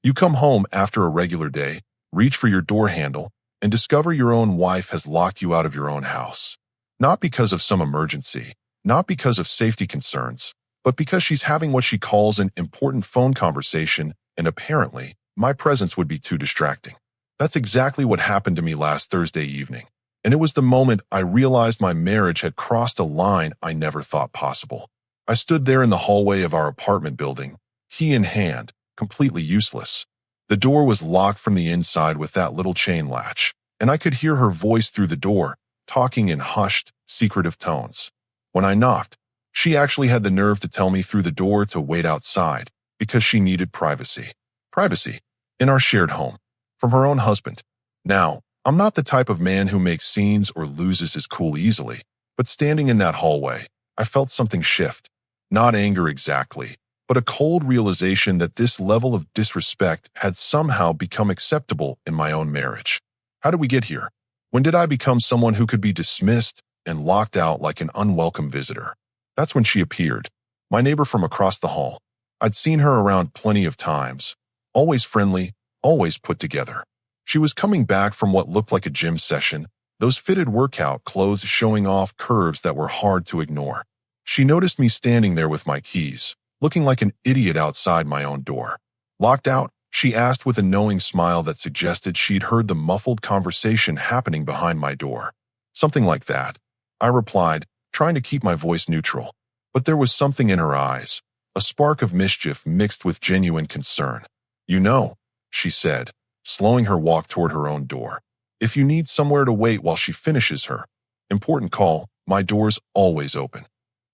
You come home after a regular day, reach for your door handle, and discover your own wife has locked you out of your own house. Not because of some emergency, not because of safety concerns, but because she's having what she calls an important phone conversation, and apparently, my presence would be too distracting. That's exactly what happened to me last Thursday evening, and it was the moment I realized my marriage had crossed a line I never thought possible. I stood there in the hallway of our apartment building, key in hand, completely useless. The door was locked from the inside with that little chain latch, and I could hear her voice through the door, talking in hushed, secretive tones. When I knocked, she actually had the nerve to tell me through the door to wait outside because she needed privacy. Privacy in our shared home, from her own husband. Now, I'm not the type of man who makes scenes or loses his cool easily, but standing in that hallway, I felt something shift. Not anger exactly, but a cold realization that this level of disrespect had somehow become acceptable in my own marriage. How did we get here? When did I become someone who could be dismissed and locked out like an unwelcome visitor? That's when she appeared, my neighbor from across the hall. I'd seen her around plenty of times, always friendly, always put together. She was coming back from what looked like a gym session, those fitted workout clothes showing off curves that were hard to ignore. She noticed me standing there with my keys, looking like an idiot outside my own door. Locked out? She asked with a knowing smile that suggested she'd heard the muffled conversation happening behind my door. Something like that. I replied, trying to keep my voice neutral. But there was something in her eyes, a spark of mischief mixed with genuine concern. You know, she said, slowing her walk toward her own door. If you need somewhere to wait while she finishes her important call, my door's always open.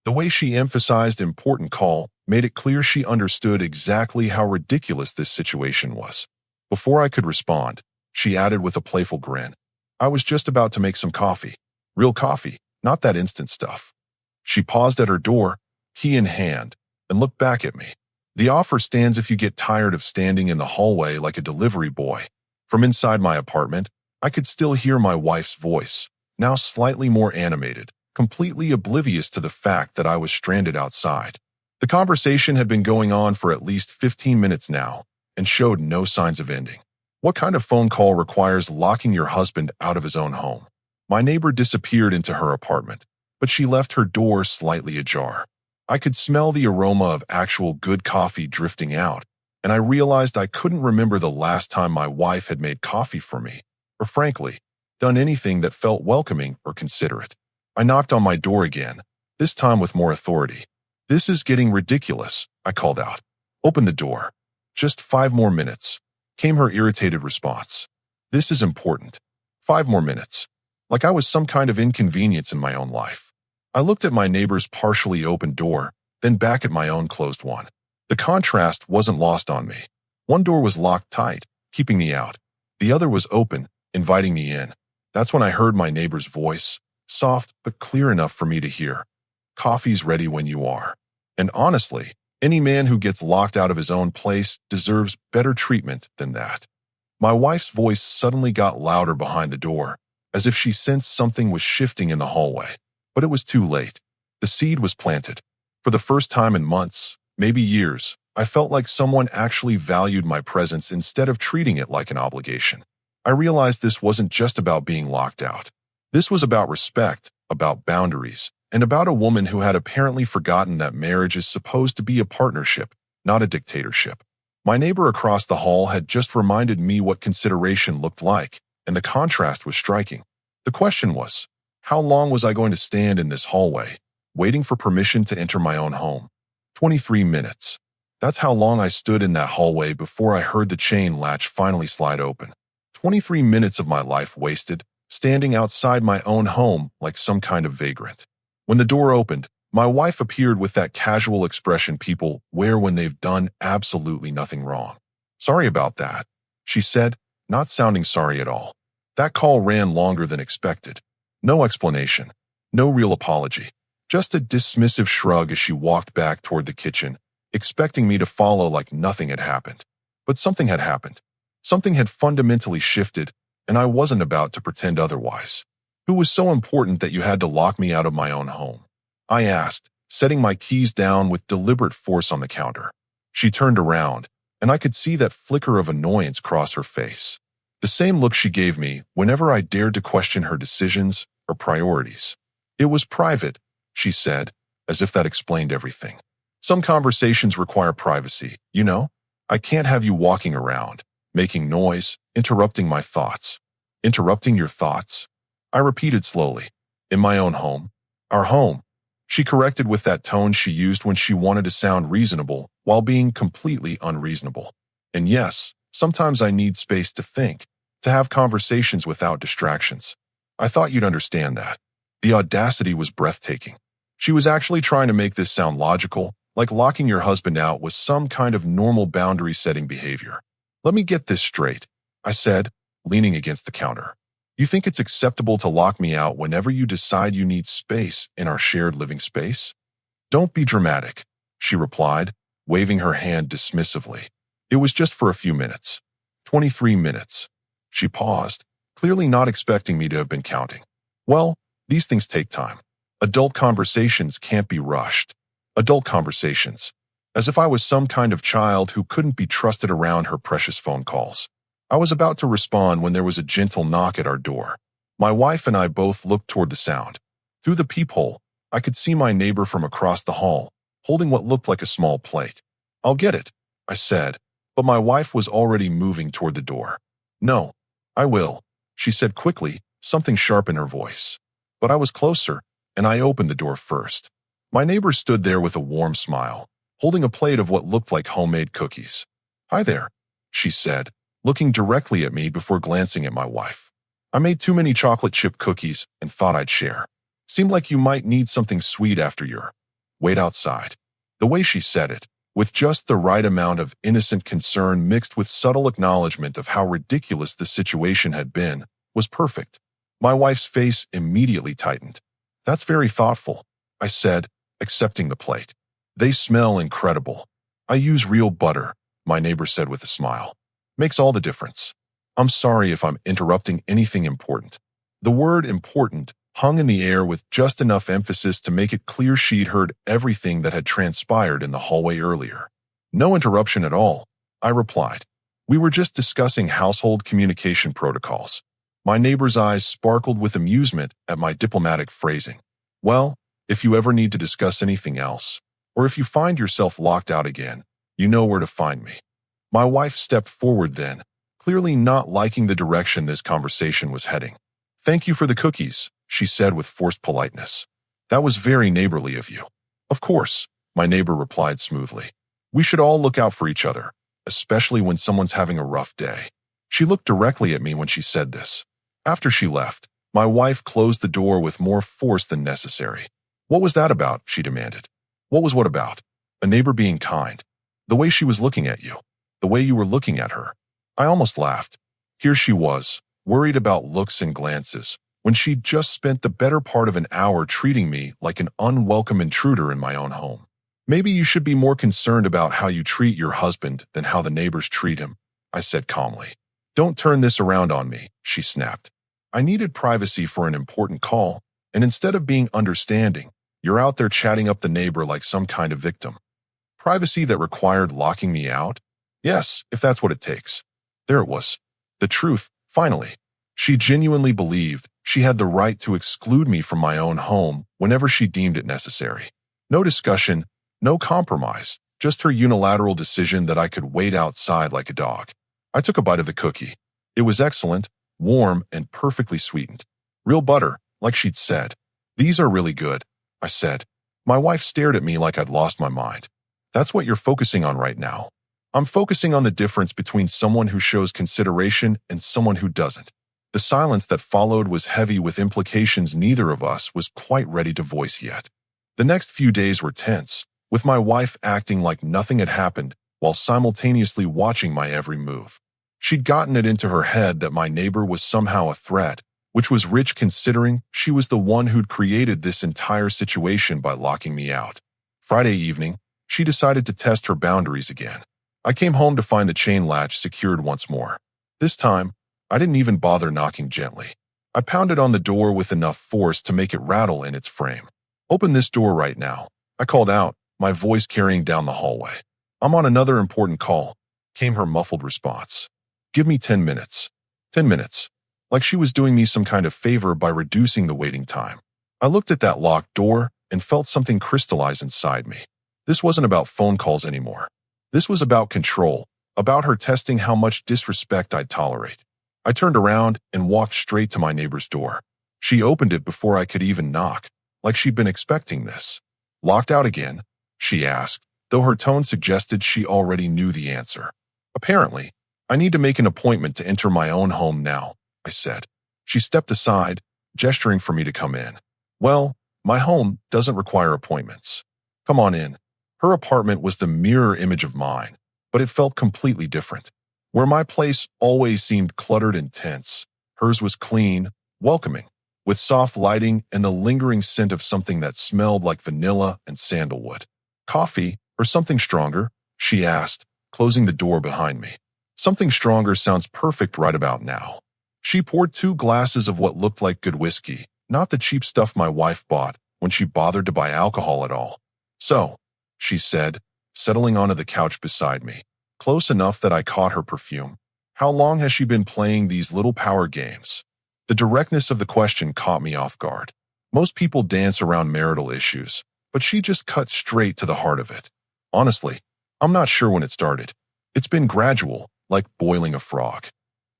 The way she emphasized important call made it clear she understood exactly how ridiculous this situation was. Before I could respond, she added with a playful grin, I was just about to make some coffee. Real coffee, not that instant stuff. She paused at her door, key in hand, and looked back at me. The offer stands if you get tired of standing in the hallway like a delivery boy. From inside my apartment, I could still hear my wife's voice, now slightly more animated, completely oblivious to the fact that I was stranded outside. The conversation had been going on for at least 15 minutes now and showed no signs of ending. What kind of phone call requires locking your husband out of his own home? My neighbor disappeared into her apartment, but she left her door slightly ajar. I could smell the aroma of actual good coffee drifting out, and I realized I couldn't remember the last time my wife had made coffee for me, or frankly, done anything that felt welcoming or considerate. I knocked on my door again, this time with more authority. This is getting ridiculous, I called out. Open the door. Just 5 more minutes, came her irritated response. This is important. 5 more minutes. Like I was some kind of inconvenience in my own life. I looked at my neighbor's partially open door, then back at my own closed one. The contrast wasn't lost on me. One door was locked tight, keeping me out. The other was open, inviting me in. That's when I heard my neighbor's voice, soft but clear enough for me to hear. Coffee's ready when you are. And honestly, any man who gets locked out of his own place deserves better treatment than that. My wife's voice suddenly got louder behind the door, as if she sensed something was shifting in the hallway. But it was too late. The seed was planted. For the first time in months, maybe years, I felt like someone actually valued my presence instead of treating it like an obligation. I realized this wasn't just about being locked out. This was about respect, about boundaries, and about a woman who had apparently forgotten that marriage is supposed to be a partnership, not a dictatorship. My neighbor across the hall had just reminded me what consideration looked like, and the contrast was striking. The question was, how long was I going to stand in this hallway, waiting for permission to enter my own home? 23 minutes. That's how long I stood in that hallway before I heard the chain latch finally slide open. 23 minutes of my life wasted, standing outside my own home like some kind of vagrant. When the door opened, my wife appeared with that casual expression people wear when they've done absolutely nothing wrong. Sorry about that, she said, not sounding sorry at all. That call ran longer than expected. No explanation, no real apology, just a dismissive shrug as she walked back toward the kitchen, expecting me to follow like nothing had happened. But something had happened. Something had fundamentally shifted, and I wasn't about to pretend otherwise. Who was so important that you had to lock me out of my own home? I asked, setting my keys down with deliberate force on the counter. She turned around, and and I could see that flicker of annoyance cross her face. The same look she gave me whenever I dared to question her decisions or priorities. It was private, she said, as if that explained everything. Some conversations require privacy, you know? I can't have you walking around, making noise, interrupting my thoughts. Interrupting your thoughts? I repeated slowly. In my own home. Our home. She corrected with that tone she used when she wanted to sound reasonable while being completely unreasonable. And yes, sometimes I need space to think, to have conversations without distractions. I thought you'd understand that. The audacity was breathtaking. She was actually trying to make this sound logical, like locking your husband out was some kind of normal boundary-setting behavior. Let me get this straight, I said, leaning against the counter. You think it's acceptable to lock me out whenever you decide you need space in our shared living space? Don't be dramatic, she replied, waving her hand dismissively. It was just for a few minutes. 23 minutes. She paused, clearly not expecting me to have been counting. Well, these things take time. Adult conversations can't be rushed. Adult conversations. As if I was some kind of child who couldn't be trusted around her precious phone calls. I was about to respond when there was a gentle knock at our door. My wife and I both looked toward the sound. Through the peephole, I could see my neighbor from across the hall, holding what looked like a small plate. I'll get it, I said, but my wife was already moving toward the door. No, I will, she said quickly, something sharp in her voice. But I was closer, and I opened the door first. My neighbor stood there with a warm smile, holding a plate of what looked like homemade cookies. Hi there, she said, looking directly at me before glancing at my wife. I made too many chocolate chip cookies and thought I'd share. Seemed like you might need something sweet after your wait outside. The way she said it, with just the right amount of innocent concern mixed with subtle acknowledgement of how ridiculous the situation had been, was perfect. My wife's face immediately tightened. That's very thoughtful, I said, accepting the plate. They smell incredible. I use real butter, my neighbor said with a smile. Makes all the difference. I'm sorry if I'm interrupting anything important. The word important hung in the air with just enough emphasis to make it clear she'd heard everything that had transpired in the hallway earlier. No interruption at all, I replied. We were just discussing household communication protocols. My neighbor's eyes sparkled with amusement at my diplomatic phrasing. Well, if you ever need to discuss anything else, or if you find yourself locked out again, you know where to find me. My wife stepped forward then, clearly not liking the direction this conversation was heading. Thank you for the cookies, she said with forced politeness. That was very neighborly of you. Of course, my neighbor replied smoothly. We should all look out for each other, especially when someone's having a rough day. She looked directly at me when she said this. After she left, my wife closed the door with more force than necessary. What was that about? She demanded. What was what about? A neighbor being kind. The way she was looking at you. The way you were looking at her. I almost laughed. Here she was, worried about looks and glances, when she'd just spent the better part of an hour treating me like an unwelcome intruder in my own home. Maybe you should be more concerned about how you treat your husband than how the neighbors treat him, I said calmly. Don't turn this around on me, she snapped. I needed privacy for an important call, and instead of being understanding, you're out there chatting up the neighbor like some kind of victim. Privacy that required locking me out? Yes, if that's what it takes. There it was. The truth, finally. She genuinely believed she had the right to exclude me from my own home whenever she deemed it necessary. No discussion, no compromise, just her unilateral decision that I could wait outside like a dog. I took a bite of the cookie. It was excellent, warm, and perfectly sweetened. Real butter, like she'd said. These are really good, I said. My wife stared at me like I'd lost my mind. That's what you're focusing on right now. I'm focusing on the difference between someone who shows consideration and someone who doesn't. The silence that followed was heavy with implications neither of us was quite ready to voice yet. The next few days were tense, with my wife acting like nothing had happened while simultaneously watching my every move. She'd gotten it into her head that my neighbor was somehow a threat, which was rich considering she was the one who'd created this entire situation by locking me out. Friday evening, she decided to test her boundaries again. I came home to find the chain latch secured once more. This time, I didn't even bother knocking gently. I pounded on the door with enough force to make it rattle in its frame. Open this door right now, I called out, my voice carrying down the hallway. I'm on another important call. came her muffled response. Give me 10 minutes. 10 minutes. Like she was doing me some kind of favor by reducing the waiting time. I looked at that locked door and felt something crystallize inside me. This wasn't about phone calls anymore. This was about control, about her testing how much disrespect I'd tolerate. I turned around and walked straight to my neighbor's door. She opened it before I could even knock, like she'd been expecting this. Locked out again? She asked, though her tone suggested she already knew the answer. Apparently, I need to make an appointment to enter my own home now, I said. She stepped aside, gesturing for me to come in. Well, my home doesn't require appointments. Come on in. Her apartment was the mirror image of mine, but it felt completely different. Where my place always seemed cluttered and tense, hers was clean, welcoming, with soft lighting and the lingering scent of something that smelled like vanilla and sandalwood. Coffee, or something stronger? She asked, closing the door behind me. Something stronger sounds perfect right about now. She poured 2 glasses of what looked like good whiskey, not the cheap stuff my wife bought when she bothered to buy alcohol at all. So, she said, settling onto the couch beside me, close enough that I caught her perfume. How long has she been playing these little power games? The directness of the question caught me off guard. Most people dance around marital issues, but she just cut straight to the heart of it. Honestly, I'm not sure when it started. It's been gradual, like boiling a frog.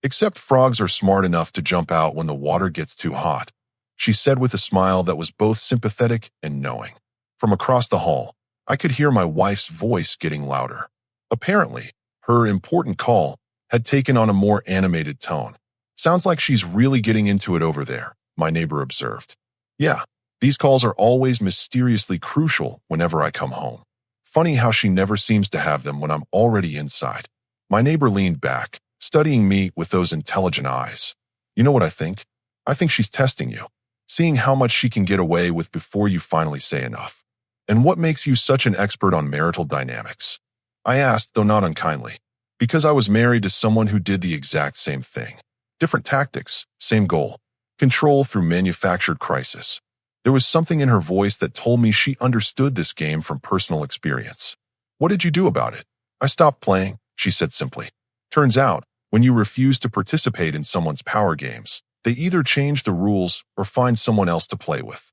Except frogs are smart enough to jump out when the water gets too hot, she said with a smile that was both sympathetic and knowing. From across the hall, I could hear my wife's voice getting louder. Apparently, her important call had taken on a more animated tone. Sounds like she's really getting into it over there, my neighbor observed. Yeah, these calls are always mysteriously crucial whenever I come home. Funny how she never seems to have them when I'm already inside. My neighbor leaned back, studying me with those intelligent eyes. You know what I think? I think she's testing you, seeing how much she can get away with before you finally say enough. And what makes you such an expert on marital dynamics? I asked, though not unkindly, because I was married to someone who did the exact same thing. Different tactics, same goal. Control through manufactured crisis. There was something in her voice that told me she understood this game from personal experience. What did you do about it? I stopped playing, she said simply. Turns out, when you refuse to participate in someone's power games, they either change the rules or find someone else to play with.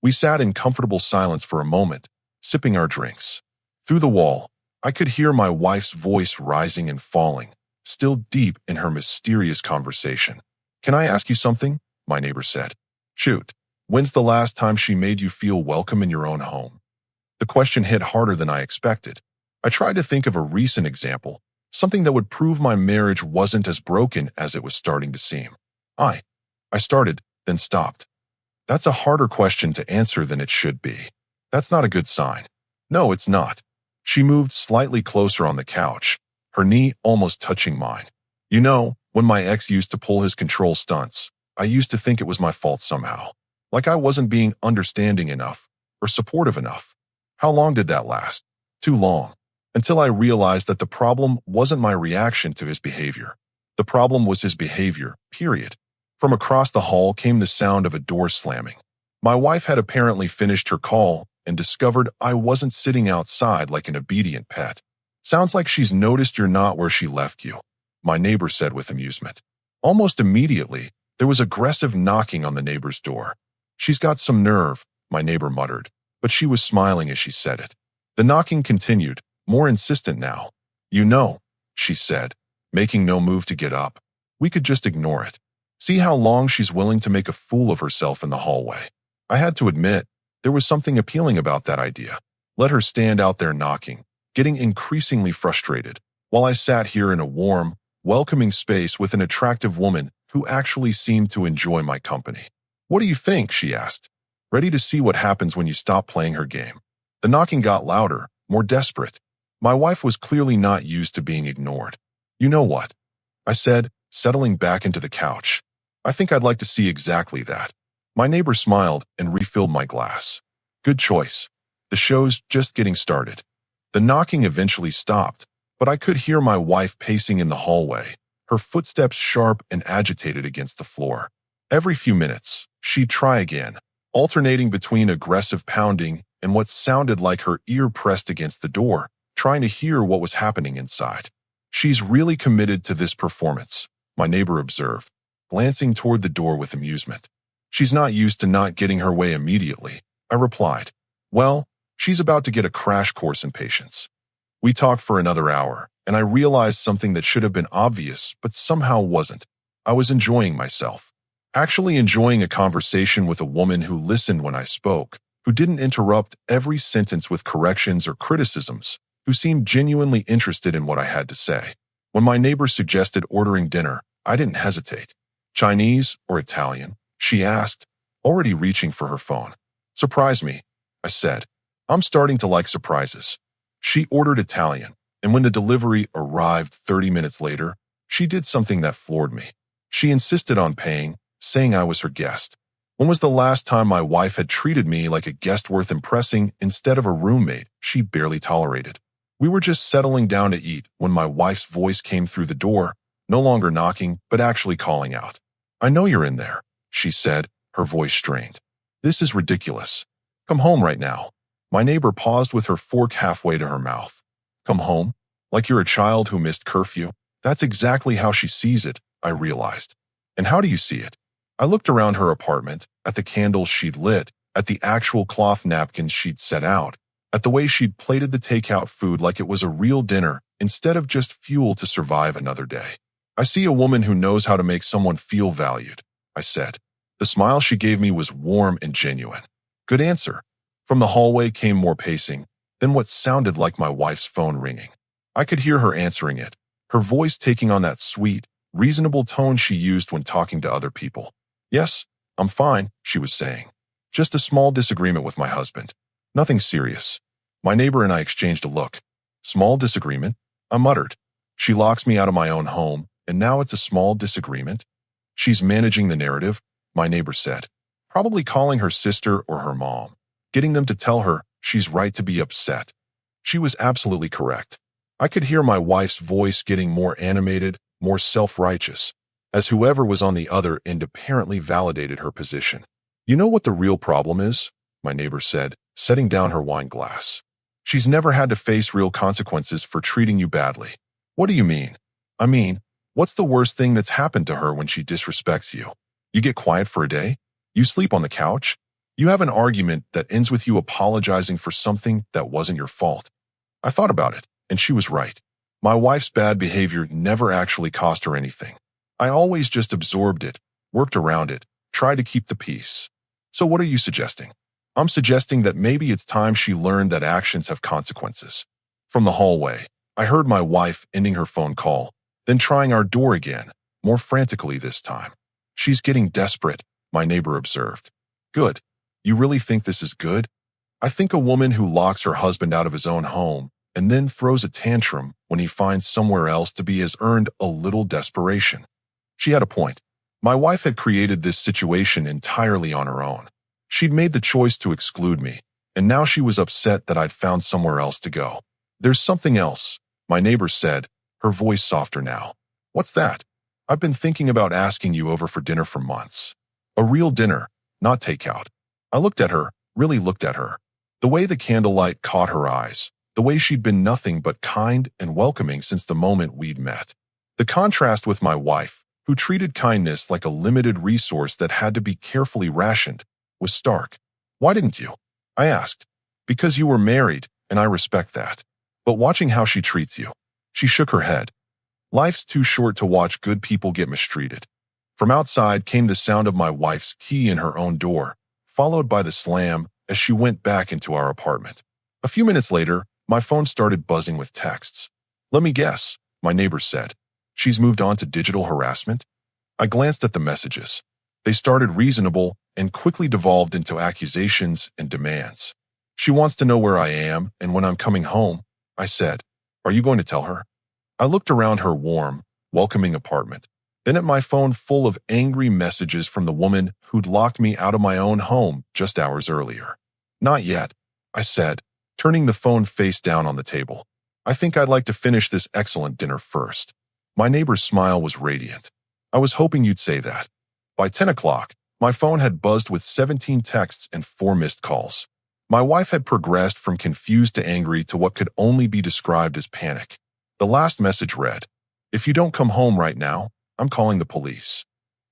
We sat in comfortable silence for a moment, sipping our drinks. Through the wall, I could hear my wife's voice rising and falling, still deep in her mysterious conversation. Can I ask you something? My neighbor said. Shoot, when's the last time she made you feel welcome in your own home? The question hit harder than I expected. I tried to think of a recent example, something that would prove my marriage wasn't as broken as it was starting to seem. I started, then stopped. That's a harder question to answer than it should be. That's not a good sign. No, it's not. She moved slightly closer on the couch, her knee almost touching mine. You know, when my ex used to pull his control stunts, I used to think it was my fault somehow. Like I wasn't being understanding enough or supportive enough. How long did that last? Too long. Until I realized that the problem wasn't my reaction to his behavior. The problem was his behavior, period. From across the hall came the sound of a door slamming. My wife had apparently finished her call and discovered I wasn't sitting outside like an obedient pet. Sounds like she's noticed you're not where she left you, my neighbor said with amusement. Almost immediately, there was aggressive knocking on the neighbor's door. She's got some nerve, my neighbor muttered, but she was smiling as she said it. The knocking continued, more insistent now. You know, she said, making no move to get up. We could just ignore it. See how long she's willing to make a fool of herself in the hallway. I had to admit, there was something appealing about that idea. Let her stand out there knocking, getting increasingly frustrated, while I sat here in a warm, welcoming space with an attractive woman who actually seemed to enjoy my company. What do you think? She asked, ready to see what happens when you stop playing her game. The knocking got louder, more desperate. My wife was clearly not used to being ignored. You know what? I said, settling back into the couch. I think I'd like to see exactly that. My neighbor smiled and refilled my glass. Good choice. The show's just getting started. The knocking eventually stopped, but I could hear my wife pacing in the hallway, her footsteps sharp and agitated against the floor. Every few minutes, she'd try again, alternating between aggressive pounding and what sounded like her ear pressed against the door, trying to hear what was happening inside. She's really committed to this performance, my neighbor observed, glancing toward the door with amusement. She's not used to not getting her way immediately, I replied. Well, she's about to get a crash course in patience. We talked for another hour, and I realized something that should have been obvious, but somehow wasn't. I was enjoying myself. Actually enjoying a conversation with a woman who listened when I spoke, who didn't interrupt every sentence with corrections or criticisms, who seemed genuinely interested in what I had to say. When my neighbor suggested ordering dinner, I didn't hesitate. Chinese or Italian? She asked, already reaching for her phone. Surprise me, I said. I'm starting to like surprises. She ordered Italian, and when the delivery arrived 30 minutes later, she did something that floored me. She insisted on paying, saying I was her guest. When was the last time my wife had treated me like a guest worth impressing instead of a roommate she barely tolerated? We were just settling down to eat when my wife's voice came through the door, no longer knocking, but actually calling out. I know you're in there, she said, her voice strained. This is ridiculous. Come home right now. My neighbor paused with her fork halfway to her mouth. Come home? Like you're a child who missed curfew? That's exactly how she sees it, I realized. And how do you see it? I looked around her apartment, at the candles she'd lit, at the actual cloth napkins she'd set out, at the way she'd plated the takeout food like it was a real dinner instead of just fuel to survive another day. I see a woman who knows how to make someone feel valued, I said. The smile she gave me was warm and genuine. Good answer. From the hallway came more pacing, then what sounded like my wife's phone ringing. I could hear her answering it, her voice taking on that sweet, reasonable tone she used when talking to other people. Yes, I'm fine, she was saying. Just a small disagreement with my husband. Nothing serious. My neighbor and I exchanged a look. Small disagreement? I muttered. She locks me out of my own home, and now it's a small disagreement? She's managing the narrative, my neighbor said. Probably calling her sister or her mom, getting them to tell her she's right to be upset. She was absolutely correct. I could hear my wife's voice getting more animated, more self-righteous, as whoever was on the other end apparently validated her position. You know what the real problem is? My neighbor said, setting down her wine glass. She's never had to face real consequences for treating you badly. What do you mean? I mean, what's the worst thing that's happened to her when she disrespects you? You get quiet for a day? You sleep on the couch? You have an argument that ends with you apologizing for something that wasn't your fault. I thought about it, and she was right. My wife's bad behavior never actually cost her anything. I always just absorbed it, worked around it, tried to keep the peace. So what are you suggesting? I'm suggesting that maybe it's time she learned that actions have consequences. From the hallway, I heard my wife ending her phone call, then trying our door again, more frantically this time. She's getting desperate, my neighbor observed. Good. You really think this is good? I think a woman who locks her husband out of his own home and then throws a tantrum when he finds somewhere else to be has earned a little desperation. She had a point. My wife had created this situation entirely on her own. She'd made the choice to exclude me, and now she was upset that I'd found somewhere else to go. There's something else, my neighbor said, her voice softer now. What's that? I've been thinking about asking you over for dinner for months. A real dinner, not takeout. I looked at her, really looked at her. The way the candlelight caught her eyes, the way she'd been nothing but kind and welcoming since the moment we'd met. The contrast with my wife, who treated kindness like a limited resource that had to be carefully rationed, was stark. Why didn't you? I asked. Because you were married, and I respect that. But watching how she treats you. She shook her head. Life's too short to watch good people get mistreated. From outside came the sound of my wife's key in her own door, followed by the slam as she went back into our apartment. A few minutes later, my phone started buzzing with texts. Let me guess, my neighbor said. She's moved on to digital harassment? I glanced at the messages. They started reasonable and quickly devolved into accusations and demands. She wants to know where I am and when I'm coming home, I said. Are you going to tell her? I looked around her warm, welcoming apartment, then at my phone full of angry messages from the woman who'd locked me out of my own home just hours earlier. Not yet, I said, turning the phone face down on the table. I think I'd like to finish this excellent dinner first. My neighbor's smile was radiant. I was hoping you'd say that. By 10 o'clock, my phone had buzzed with 17 texts and 4 missed calls. My wife had progressed from confused to angry to what could only be described as panic. The last message read, If you don't come home right now, I'm calling the police."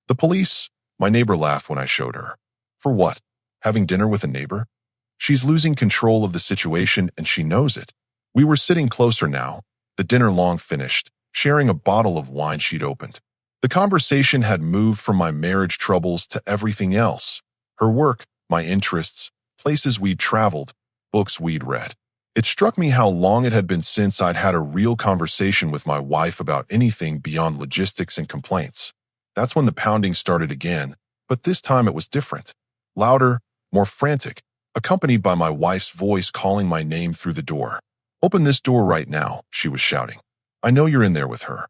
"The police?" My neighbor laughed when I showed her. "For what? Having dinner with a neighbor?" "She's losing control of the situation and she knows it." We were sitting closer now, the dinner long finished, sharing a bottle of wine she'd opened. The conversation had moved from my marriage troubles to everything else. Her work, my interests, places we'd traveled, books we'd read. It struck me how long it had been since I'd had a real conversation with my wife about anything beyond logistics and complaints. That's when the pounding started again, but this time it was different. Louder, more frantic, accompanied by my wife's voice calling my name through the door. "Open this door right now," she was shouting. "I know you're in there with her."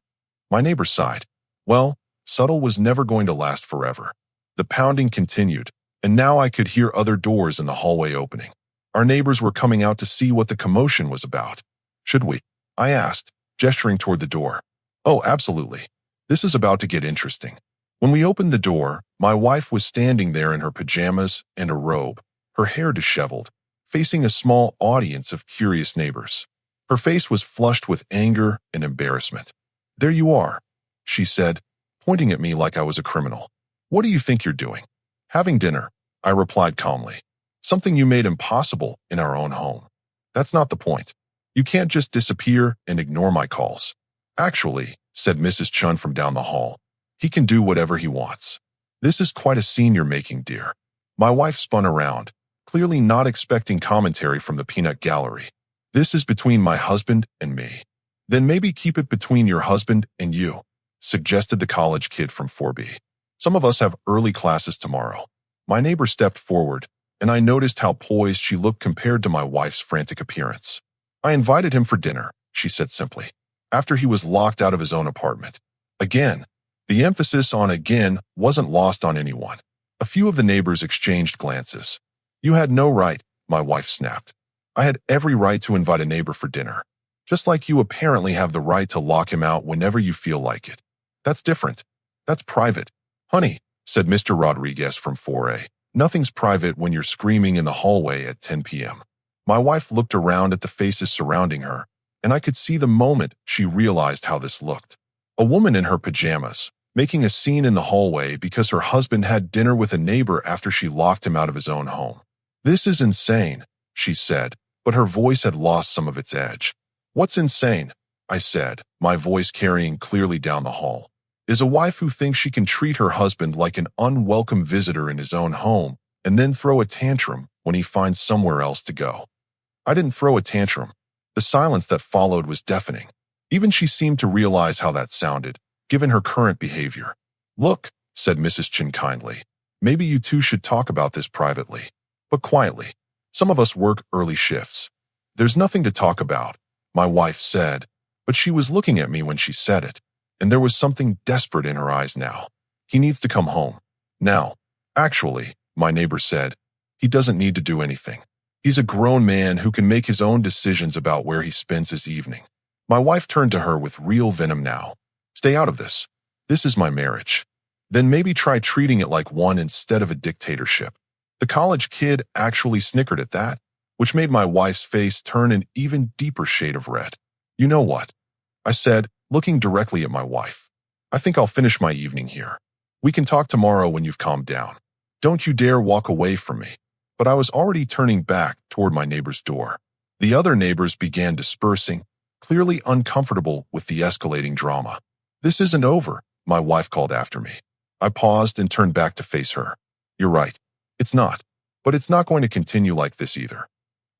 My neighbor sighed. Well, subtle was never going to last forever. The pounding continued, and now I could hear other doors in the hallway opening. Our neighbors were coming out to see what the commotion was about. "Should we?" I asked, gesturing toward the door. "Oh, absolutely. This is about to get interesting." When we opened the door, my wife was standing there in her pajamas and a robe, her hair disheveled, facing a small audience of curious neighbors. Her face was flushed with anger and embarrassment. "There you are," she said, pointing at me like I was a criminal. "What do you think you're doing?" "Having dinner," I replied calmly. "Something you made impossible in our own home." "That's not the point. You can't just disappear and ignore my calls." "Actually," said Mrs. Chun from down the hall, "he can do whatever he wants." "This is quite a scene you're making, dear." My wife spun around, clearly not expecting commentary from the peanut gallery. "This is between my husband and me." "Then maybe keep it between your husband and you," suggested the college kid from 4B. "Some of us have early classes tomorrow." My neighbor stepped forward, and I noticed how poised she looked compared to my wife's frantic appearance. "I invited him for dinner," she said simply, "after he was locked out of his own apartment." Again, the emphasis on again wasn't lost on anyone. A few of the neighbors exchanged glances. "You had no right," my wife snapped. "I had every right to invite a neighbor for dinner. Just like you apparently have the right to lock him out whenever you feel like it. That's different. That's private." "Honey," said Mr. Rodriguez from 4A, "nothing's private when you're screaming in the hallway at 10 p.m. My wife looked around at the faces surrounding her, and I could see the moment she realized how this looked. A woman in her pajamas, making a scene in the hallway because her husband had dinner with a neighbor after she locked him out of his own home. "This is insane," she said, but her voice had lost some of its edge. "What's insane?" I said, my voice carrying clearly down the hall. "Is a wife who thinks she can treat her husband like an unwelcome visitor in his own home and then throw a tantrum when he finds somewhere else to go." I didn't throw a tantrum. The silence that followed was deafening. Even she seemed to realize how that sounded, given her current behavior. "Look," said Mrs. Chin kindly, "maybe you two should talk about this privately, but quietly. Some of us work early shifts." "There's nothing to talk about," my wife said, but she was looking at me when she said it, and there was something desperate in her eyes now. "He needs to come home. Now." "Actually," my neighbor said, "he doesn't need to do anything. He's a grown man who can make his own decisions about where he spends his evening." My wife turned to her with real venom now. "Stay out of this. This is my marriage. Then maybe try treating it like one instead of a dictatorship." The college kid actually snickered at that, which made my wife's face turn an even deeper shade of red. "You know what?" I said, looking directly at my wife. "I think I'll finish my evening here. We can talk tomorrow when you've calmed down. Don't you dare walk away from me." But I was already turning back toward my neighbor's door. The other neighbors began dispersing, clearly uncomfortable with the escalating drama. "This isn't over," my wife called after me. I paused and turned back to face her. "You're right. It's not. But it's not going to continue like this either."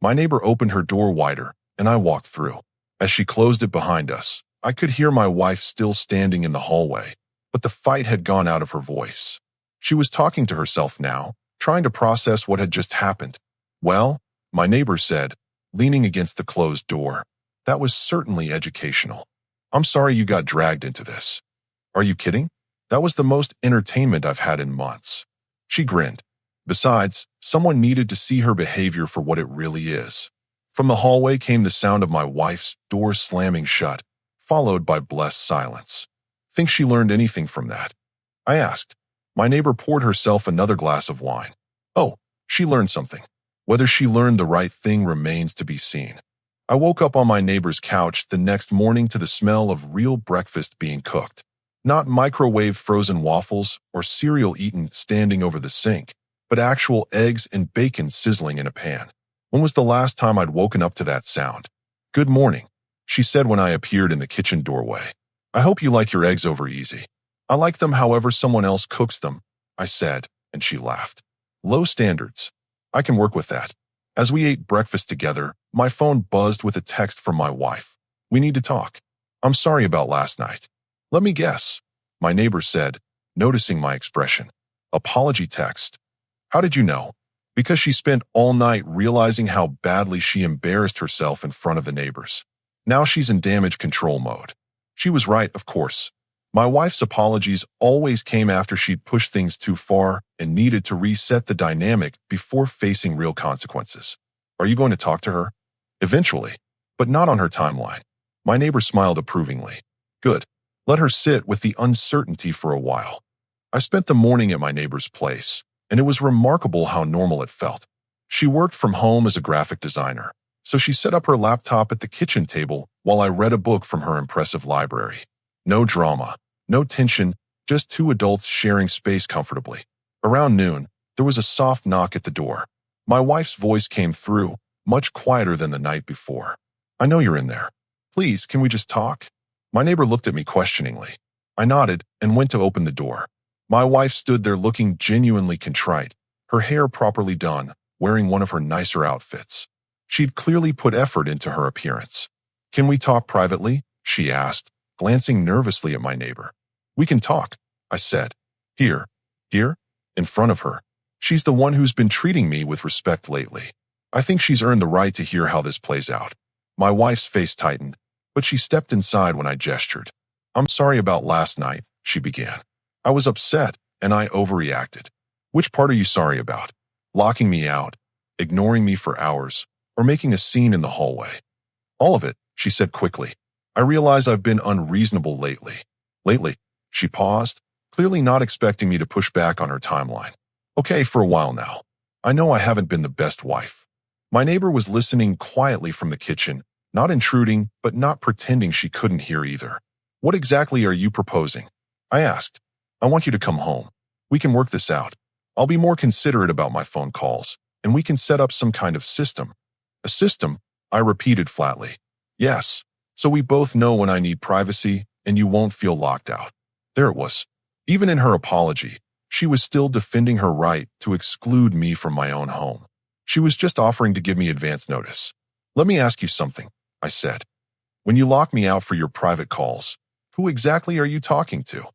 My neighbor opened her door wider, and I walked through. As she closed it behind us, I could hear my wife still standing in the hallway, but the fight had gone out of her voice. She was talking to herself now, trying to process what had just happened. "Well," my neighbor said, leaning against the closed door, "that was certainly educational. I'm sorry you got dragged into this." "Are you kidding? That was the most entertainment I've had in months." She grinned. Besides, someone needed to see her behavior for what it really is. From the hallway came the sound of my wife's door slamming shut, followed by blessed silence. "Think she learned anything from that?" I asked. My neighbor poured herself another glass of wine. "Oh, she learned something. Whether she learned the right thing remains to be seen." I woke up on my neighbor's couch the next morning to the smell of real breakfast being cooked. Not microwave frozen waffles or cereal eaten standing over the sink, but actual eggs and bacon sizzling in a pan. When was the last time I'd woken up to that sound? "Good morning," she said when I appeared in the kitchen doorway. "I hope you like your eggs over easy." "I like them however someone else cooks them," I said, and she laughed. "Low standards. I can work with that." As we ate breakfast together, my phone buzzed with a text from my wife. "We need to talk. I'm sorry about last night." "Let me guess," my neighbor said, noticing my expression. "Apology text. How did you know?" "Because she spent all night realizing how badly she embarrassed herself in front of the neighbors. Now she's in damage control mode." She was right, of course. My wife's apologies always came after she'd pushed things too far and needed to reset the dynamic before facing real consequences. "Are you going to talk to her?" "Eventually, but not on her timeline." My neighbor smiled approvingly. "Good. Let her sit with the uncertainty for a while." I spent the morning at my neighbor's place, and it was remarkable how normal it felt. She worked from home as a graphic designer, so she set up her laptop at the kitchen table while I read a book from her impressive library. No drama, no tension, just two adults sharing space comfortably. Around noon, there was a soft knock at the door. My wife's voice came through, much quieter than the night before. "I know you're in there. Please, can we just talk?" My neighbor looked at me questioningly. I nodded and went to open the door. My wife stood there looking genuinely contrite, her hair properly done, wearing one of her nicer outfits. She'd clearly put effort into her appearance. "Can we talk privately?" she asked, glancing nervously at my neighbor. "We can talk," I said. Here, in front of her. She's the one who's been treating me with respect lately. I think she's earned the right to hear how this plays out." My wife's face tightened, but she stepped inside when I gestured. "I'm sorry about last night," she began. "I was upset, and I overreacted." "Which part are you sorry about? Locking me out, ignoring me for hours, or making a scene in the hallway?" "All of it," she said quickly. "I realize I've been unreasonable lately." "Lately?" She paused, clearly not expecting me to push back on her timeline. "Okay, for a while now. I know I haven't been the best wife." My neighbor was listening quietly from the kitchen, not intruding, but not pretending she couldn't hear either. "What exactly are you proposing?" I asked. "I want you to come home. We can work this out. I'll be more considerate about my phone calls, and we can set up some kind of system." "A system?" I repeated flatly. "Yes, so we both know when I need privacy, and you won't feel locked out." There it was. Even in her apology, she was still defending her right to exclude me from my own home. She was just offering to give me advance notice. "Let me ask you something," I said. "When you lock me out for your private calls, who exactly are you talking to?"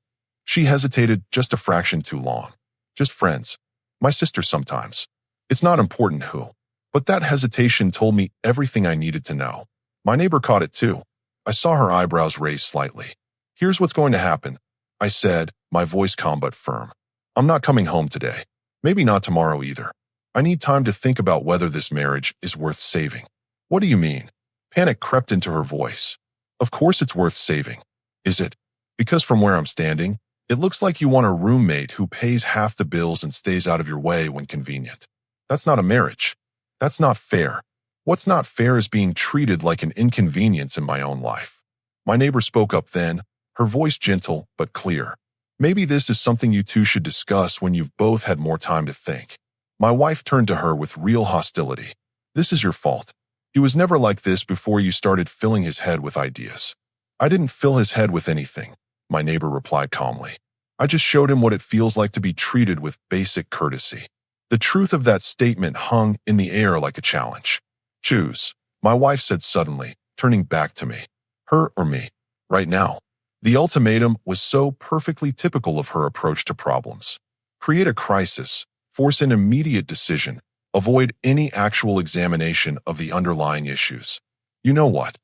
She hesitated just a fraction too long. "Just friends. My sister sometimes. It's not important who." But that hesitation told me everything I needed to know. My neighbor caught it too. I saw her eyebrows raise slightly. "Here's what's going to happen," I said, my voice calm but firm. "I'm not coming home today. Maybe not tomorrow either. I need time to think about whether this marriage is worth saving." "What do you mean?" Panic crept into her voice. "Of course it's worth saving. Is it? Because from where I'm standing, it looks like you want a roommate who pays half the bills and stays out of your way when convenient. That's not a marriage. That's not fair. What's not fair is being treated like an inconvenience in my own life." My neighbor spoke up then, her voice gentle but clear. "Maybe this is something you two should discuss when you've both had more time to think." My wife turned to her with real hostility. "This is your fault. He was never like this before you started filling his head with ideas." "I didn't fill his head with anything," my neighbor replied calmly. "I just showed him what it feels like to be treated with basic courtesy." The truth of that statement hung in the air like a challenge. "Choose," my wife said suddenly, turning back to me. "Her or me? Right now." The ultimatum was so perfectly typical of her approach to problems. Create a crisis, force an immediate decision, avoid any actual examination of the underlying issues. "You know what?"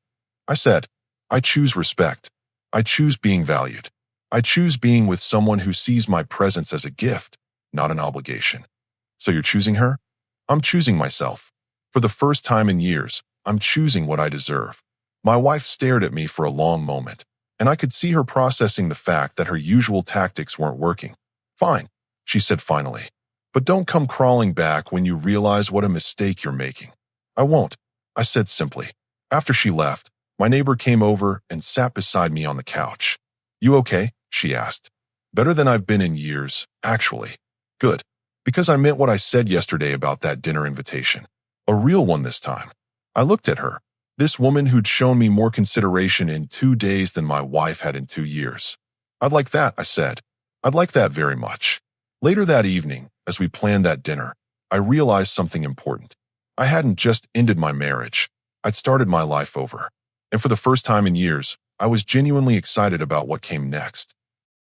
I said. "I choose respect. I choose being valued. I choose being with someone who sees my presence as a gift, not an obligation." "So you're choosing her?" "I'm choosing myself. For the first time in years, I'm choosing what I deserve." My wife stared at me for a long moment, and I could see her processing the fact that her usual tactics weren't working. "Fine," she said finally. "But don't come crawling back when you realize what a mistake you're making." "I won't," I said simply. After she left, my neighbor came over and sat beside me on the couch. "You okay?" she asked. "Better than I've been in years, actually." "Good. Because I meant what I said yesterday about that dinner invitation. A real one this time." I looked at her, this woman who'd shown me more consideration in 2 days than my wife had in 2 years. "I'd like that," I said. "I'd like that very much." Later that evening, as we planned that dinner, I realized something important. I hadn't just ended my marriage. I'd started my life over. And for the first time in years, I was genuinely excited about what came next.